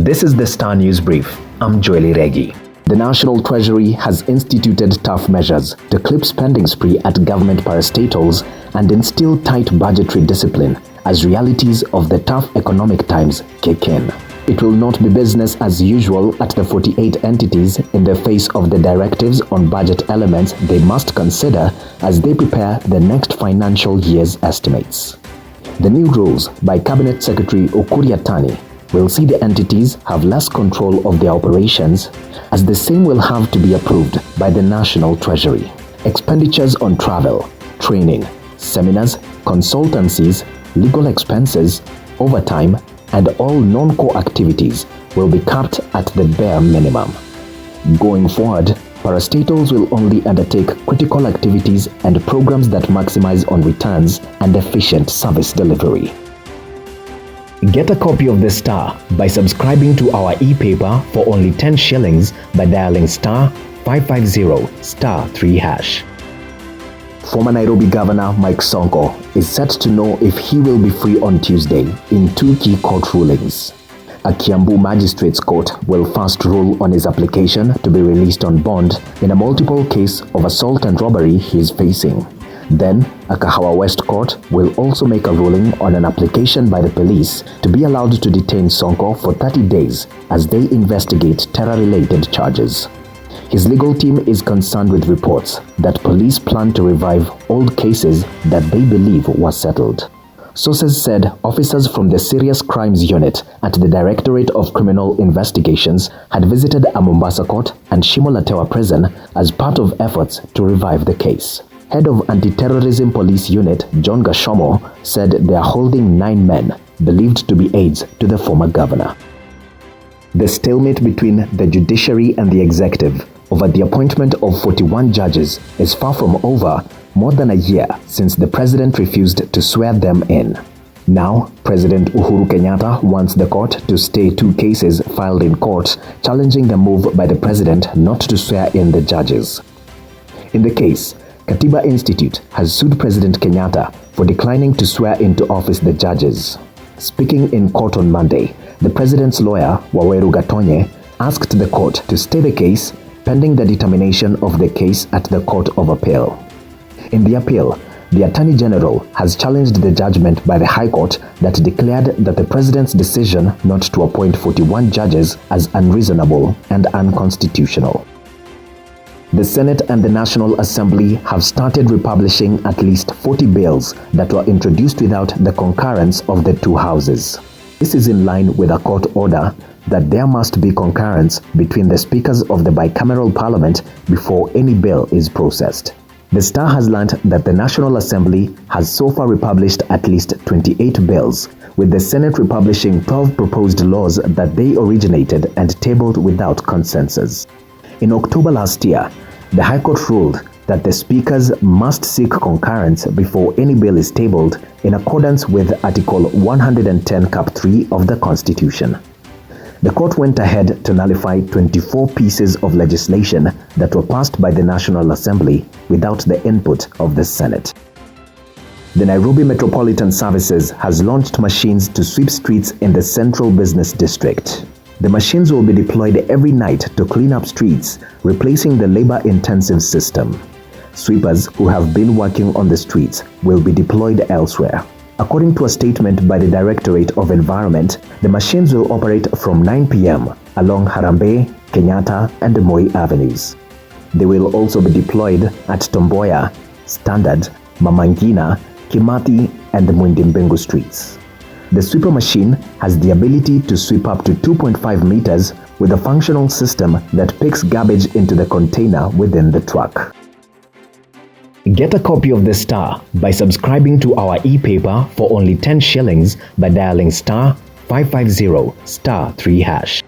This is the Star News Brief. I'm Joely Regi. The National Treasury has instituted tough measures to clip spending spree at government parastatals and instill tight budgetary discipline as realities of the tough economic times kick in. It will not be business as usual at the 48 entities in the face of the directives on budget elements they must consider as they prepare the next financial year's estimates. The new rules by Cabinet Secretary Yatani will see the entities have less control of their operations, as the same will have to be approved by the National Treasury. Expenditures on travel, training, seminars, consultancies, legal expenses, overtime, and all non-core activities will be capped at the bare minimum. Going forward, parastatals will only undertake critical activities and programs that maximize on returns and efficient service delivery. Get a copy of The Star by subscribing to our e-paper for only 10 shillings by dialing star 550 star 3#. Former Nairobi Governor Mike Sonko is set to know if he will be free on Tuesday in two key court rulings. A Kiambu Magistrates Court will first rule on his application to be released on bond in a multiple case of assault and robbery he is facing. Then, a Kahawa West Court will also make a ruling on an application by the police to be allowed to detain Sonko for 30 days as they investigate terror-related charges. His legal team is concerned with reports that police plan to revive old cases that they believe were settled. Sources said officers from the Serious Crimes Unit at the Directorate of Criminal Investigations had visited a Mombasa court and Shimolatewa prison as part of efforts to revive the case. Head of Anti-Terrorism Police Unit John Gashomo said they are holding 9 men believed to be aides to the former governor. The stalemate between the judiciary and the executive over the appointment of 41 judges is far from over, more than a year since the president refused to swear them in. Now, President Uhuru Kenyatta wants the court to stay 2 cases filed in court challenging the move by the president not to swear in the judges. In the case, Katiba Institute has sued President Kenyatta for declining to swear into office the judges. Speaking in court on Monday, the president's lawyer, Waweru Gatonye, asked the court to stay the case pending the determination of the case at the Court of Appeal. In the appeal, the Attorney General has challenged the judgment by the High Court that declared that the president's decision not to appoint 41 judges as unreasonable and unconstitutional. The Senate and the National Assembly have started republishing at least 40 bills that were introduced without the concurrence of the 2 houses. This is in line with a court order that there must be concurrence between the speakers of the bicameral parliament before any bill is processed. The Star has learned that the National Assembly has so far republished at least 28 bills, with the Senate republishing 12 proposed laws that they originated and tabled without consensus. In October last year, the High Court ruled that the speakers must seek concurrence before any bill is tabled in accordance with Article 110 Cap 3 of the Constitution. The court went ahead to nullify 24 pieces of legislation that were passed by the National Assembly without the input of the Senate. The Nairobi Metropolitan Services has launched machines to sweep streets in the Central Business District. The machines will be deployed every night to clean up streets, replacing the labor-intensive system. Sweepers who have been working on the streets will be deployed elsewhere. According to a statement by the Directorate of Environment, the machines will operate from 9 p.m. along Harambee, Kenyatta, and Moi Avenues. They will also be deployed at Tomboya, Standard, Mamangina, Kimathi, and Mwindimbengu streets. The sweeper machine has the ability to sweep up to 2.5 meters with a functional system that picks garbage into the container within the truck. Get a copy of The Star by subscribing to our e-paper for only 10 shillings by dialing star 550 star 3#.